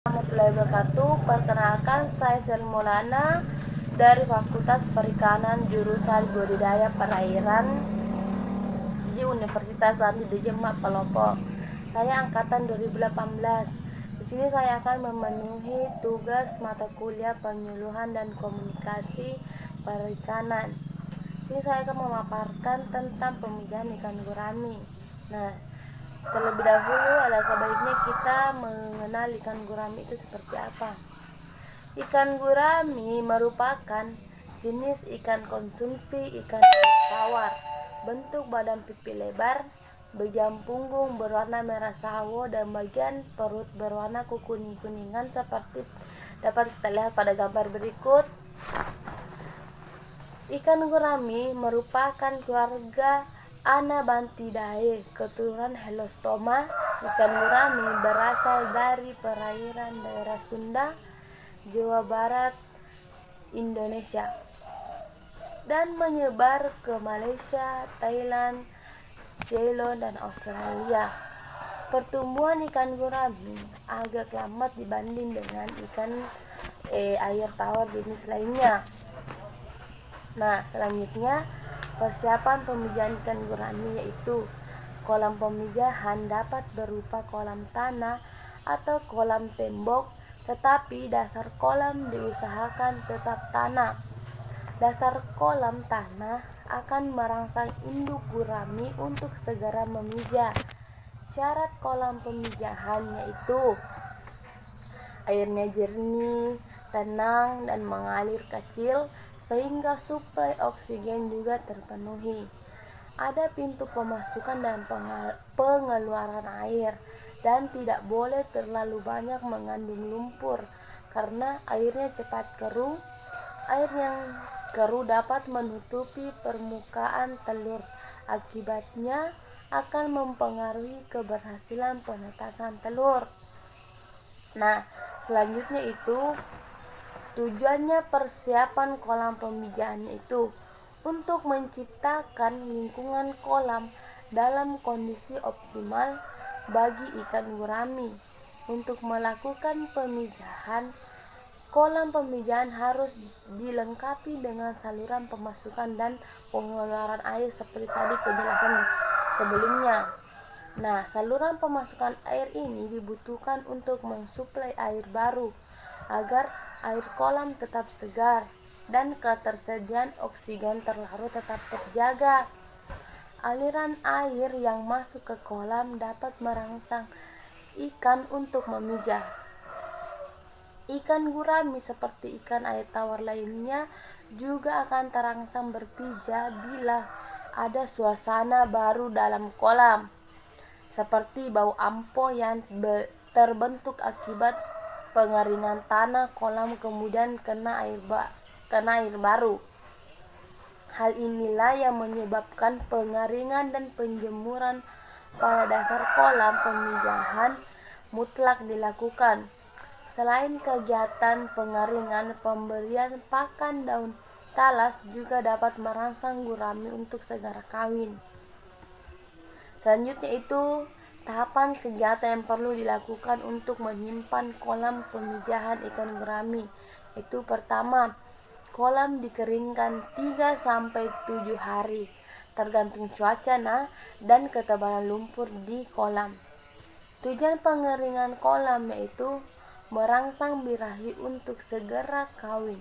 Warahmatullahi wabarakatuh. Perkenalkan, saya Sel Maulana dari Fakultas Perikanan jurusan Budidaya Perairan di Universitas Islam di Demak, Pelopo. Saya angkatan 2018. Di sini saya akan memenuhi tugas mata kuliah penyuluhan dan komunikasi perikanan. Di sini saya akan memaparkan tentang pemijahan ikan gurami. Nah, terlebih dahulu alangkah baiknya kita mengenal ikan gurami itu seperti apa. Ikan gurami merupakan jenis ikan konsumsi ikan air tawar. Bentuk badan pipi lebar, bagian punggung berwarna merah sawo dan bagian perut berwarna kekuning-kuningan seperti dapat kita lihat pada gambar berikut. Ikan gurami merupakan keluarga Anabantidae, keturunan Helostoma. Ikan gurami berasal dari perairan daerah Sunda, Jawa Barat, Indonesia, dan menyebar ke Malaysia, Thailand, Ceylon, dan Australia. Pertumbuhan ikan gurami agak lambat dibanding dengan ikan air tawar jenis lainnya. Nah, selanjutnya persiapan pemijahan ikan gurami yaitu kolam pemijahan dapat berupa kolam tanah atau kolam tembok, tetapi dasar kolam diusahakan tetap tanah. Dasar kolam tanah akan merangsang induk gurami untuk segera memijah. Syarat kolam pemijahan yaitu airnya jernih, tenang, dan mengalir kecil sehingga suplai oksigen juga terpenuhi. Ada pintu pemasukan dan pengeluaran air, dan tidak boleh terlalu banyak mengandung lumpur karena airnya cepat keruh. Air yang keruh dapat menutupi permukaan telur, akibatnya akan mempengaruhi keberhasilan penetasan telur. Nah, selanjutnya itu tujuannya persiapan kolam pemijahan itu untuk menciptakan lingkungan kolam dalam kondisi optimal bagi ikan gurami. Untuk melakukan pemijahan, kolam pemijahan harus dilengkapi dengan saluran pemasukan dan pengeluaran air seperti tadi penjelasan sebelumnya. Nah, saluran pemasukan air ini dibutuhkan untuk mensuplai air baru agar air kolam tetap segar dan ketersediaan oksigen terlarut tetap terjaga. Aliran air yang masuk ke kolam dapat merangsang ikan untuk memijah. Ikan gurami seperti ikan air tawar lainnya juga akan terangsang berpijah bila ada suasana baru dalam kolam, seperti bau ampo yang terbentuk akibat pengeringan tanah kolam kemudian kena air baru. Hal inilah yang menyebabkan pengeringan dan penjemuran pada dasar kolam pemijahan mutlak dilakukan. Selain kegiatan pengeringan, pemberian pakan daun talas juga dapat merangsang gurami untuk segera kawin. Selanjutnya itu tahapan kegiatan yang perlu dilakukan untuk menyimpan kolam pemijahan ikan gurami. Itu pertama, kolam dikeringkan 3-7 hari tergantung cuaca dan ketebalan lumpur di kolam. Tujuan pengeringan kolam yaitu merangsang birahi untuk segera kawin,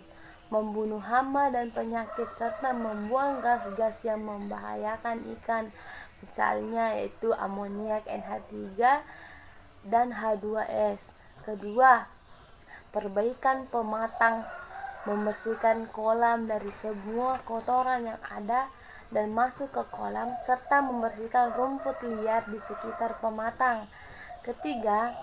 membunuh hama dan penyakit, serta membuang gas-gas yang membahayakan ikan, misalnya yaitu amoniak NH3 dan H2S. Kedua, perbaikan pematang, membersihkan kolam dari semua kotoran yang ada dan masuk ke kolam, serta membersihkan rumput liar di sekitar pematang. Ketiga,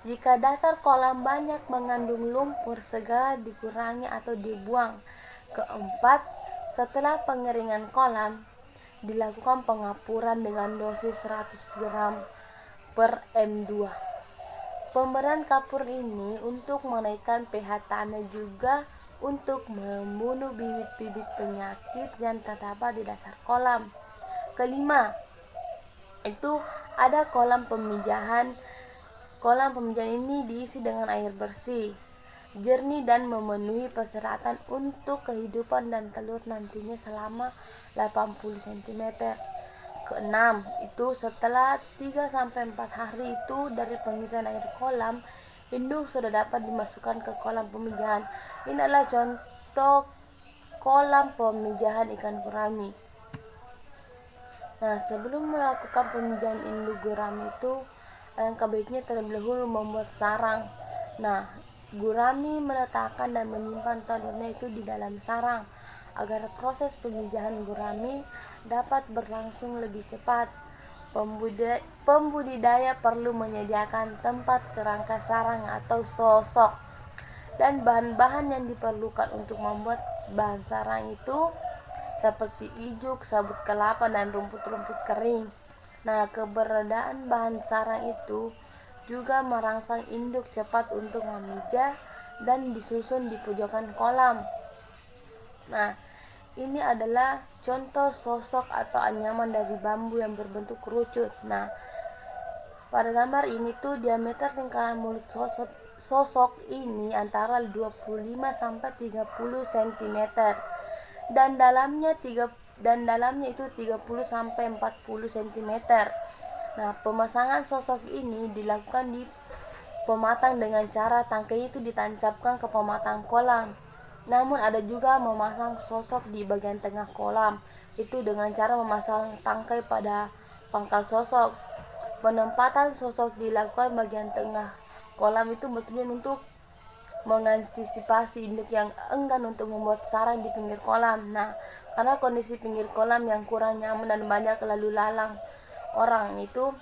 jika dasar kolam banyak mengandung lumpur, segera dikurangi atau dibuang. Keempat, setelah pengeringan kolam, dilakukan pengapuran dengan dosis 100 gram per M2. Pemberian kapur ini untuk menaikkan pH tanah juga untuk membunuh bibit-bibit penyakit yang terdapat di dasar kolam. Kelima, itu ada kolam pemijahan Kolam pemijahan ini diisi dengan air bersih, jernih dan memenuhi persyaratan untuk kehidupan dan telur nantinya selama 80 cm. Keenam, itu setelah 3-4 hari itu dari pengisian air kolam, induk sudah dapat dimasukkan ke kolam pemijahan. Ini adalah contoh kolam pemijahan ikan gurami. Nah, sebelum melakukan pemijahan induk gurami itu, alangkah baiknya terlebih dahulu membuat sarang. Nah, gurami meletakkan dan menyimpan telurnya itu di dalam sarang agar proses pemijahan gurami dapat berlangsung lebih cepat. Pembudidaya perlu menyediakan tempat kerangka sarang atau sosok dan bahan-bahan yang diperlukan untuk membuat bahan sarang itu seperti ijuk, sabut kelapa, dan rumput-rumput kering. Nah, keberadaan bahan sarang itu juga merangsang induk cepat untuk memijah dan disusun di pojokan kolam. Nah, ini adalah contoh sosok atau anyaman dari bambu yang berbentuk kerucut. Nah, pada gambar ini tuh diameter lingkaran mulut sosok ini antara 25-30 cm dan dalamnya itu 30-40 cm. Nah, pemasangan sosok ini dilakukan di pematang dengan cara tangkai itu ditancapkan ke pematang kolam. Namun ada juga memasang sosok di bagian tengah kolam, itu dengan cara memasang tangkai pada pangkal sosok. Penempatan sosok dilakukan bagian tengah kolam itu bertujuan untuk mengantisipasi induk yang enggan untuk membuat sarang di pinggir kolam. Nah, karena kondisi pinggir kolam yang kurang nyaman dan banyak lalu lalang orang itu,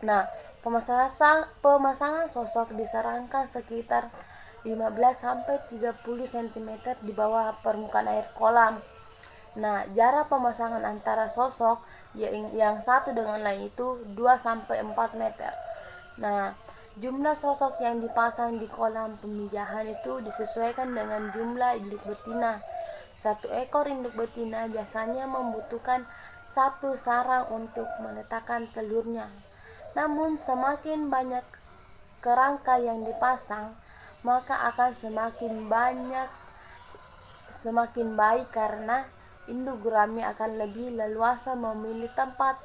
nah, pemasangan sosok disarankan sekitar 15-30 cm di bawah permukaan air kolam. Nah, jarak pemasangan antara sosok yang satu dengan lain itu 2-4 meter. Nah, jumlah sosok yang dipasang di kolam pemijahan itu disesuaikan dengan jumlah induk betina. Satu ekor induk betina biasanya membutuhkan satu sarang untuk meletakkan telurnya. Namun semakin banyak kerangka yang dipasang, maka akan semakin baik karena induk gurami akan lebih leluasa memilih tempat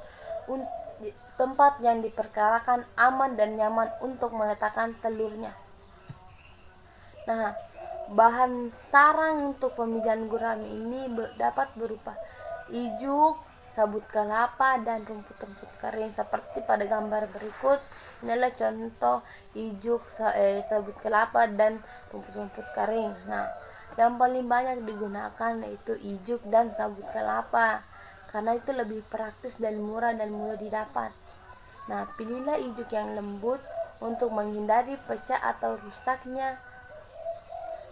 yang diperkirakan aman dan nyaman untuk meletakkan telurnya. Nah, bahan sarang untuk pemijahan gurami ini dapat berupa ijuk, sabut kelapa, dan rumput-rumput kering seperti pada gambar berikut. Ini adalah contoh ijuk, sabut kelapa, dan rumput-rumput kering. Nah, yang paling banyak digunakan yaitu ijuk dan sabut kelapa karena itu lebih praktis dan murah didapat. Nah, pilihlah ijuk yang lembut untuk menghindari pecah atau rusaknya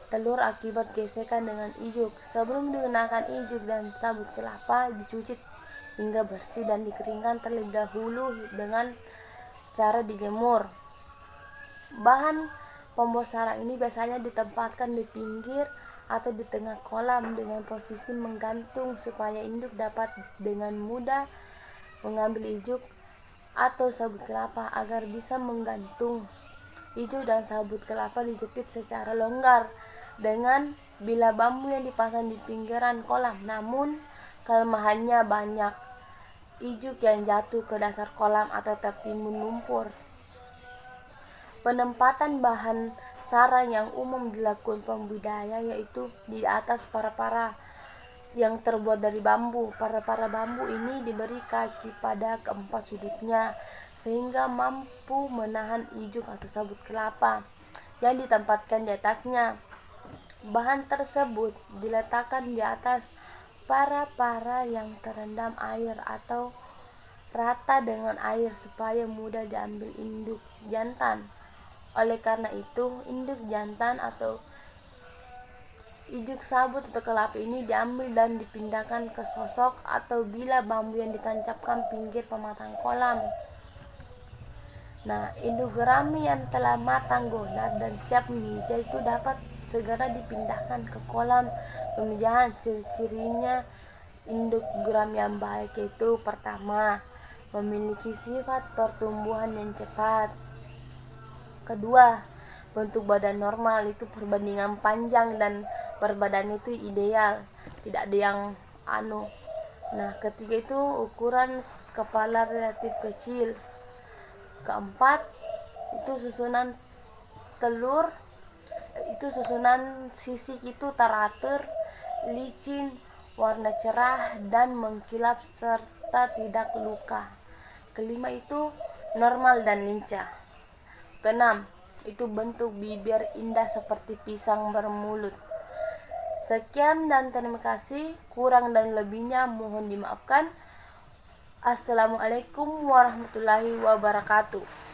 telur akibat gesekan dengan ijuk. Sebelum digunakan ijuk dan sabut kelapa, dicuci hingga bersih dan dikeringkan terlebih dahulu dengan cara dijemur. Bahan pembuat sarang ini biasanya ditempatkan di pinggir atau di tengah kolam dengan posisi menggantung supaya induk dapat dengan mudah mengambil ijuk atau sabut kelapa agar bisa menggantung. Ijuk dan sabut kelapa dijepit secara longgar dengan bila bambu yang dipasang di pinggiran kolam. Namun kelemahannya banyak ijuk yang jatuh ke dasar kolam atau tertimbun lumpur. Penempatan bahan sarang yang umum dilakukan pembudidaya yaitu di atas para-para yang terbuat dari bambu. Para-para bambu ini diberi kaki pada keempat sudutnya sehingga mampu menahan ijuk atau sabut kelapa yang ditempatkan di atasnya. Bahan tersebut diletakkan di atas para-para yang terendam air atau rata dengan air supaya mudah diambil induk jantan. Oleh karena itu, induk jantan atau ijuk sabut atau kelapa ini diambil dan dipindahkan ke sosok atau bila bambu yang ditancapkan pinggir pematang kolam. Nah, induk gurami yang telah matang gonar dan siap memijah itu dapat segera dipindahkan ke kolam pemijahan. Ciri-cirinya induk gurami yang baik yaitu pertama, memiliki sifat pertumbuhan yang cepat. Kedua, bentuk badan normal, itu perbandingan panjang dan berbadan itu ideal, tidak ada yang Nah, ketiga itu ukuran kepala relatif kecil. Keempat, itu susunan telur, itu susunan sisik itu teratur, licin, warna cerah dan mengkilap serta tidak luka. Kelima itu normal dan lincah. Keenam, itu bentuk bibir indah seperti pisang bermulut. Sekian dan terima kasih. Kurang dan lebihnya mohon dimaafkan. Assalamualaikum warahmatullahi wabarakatuh.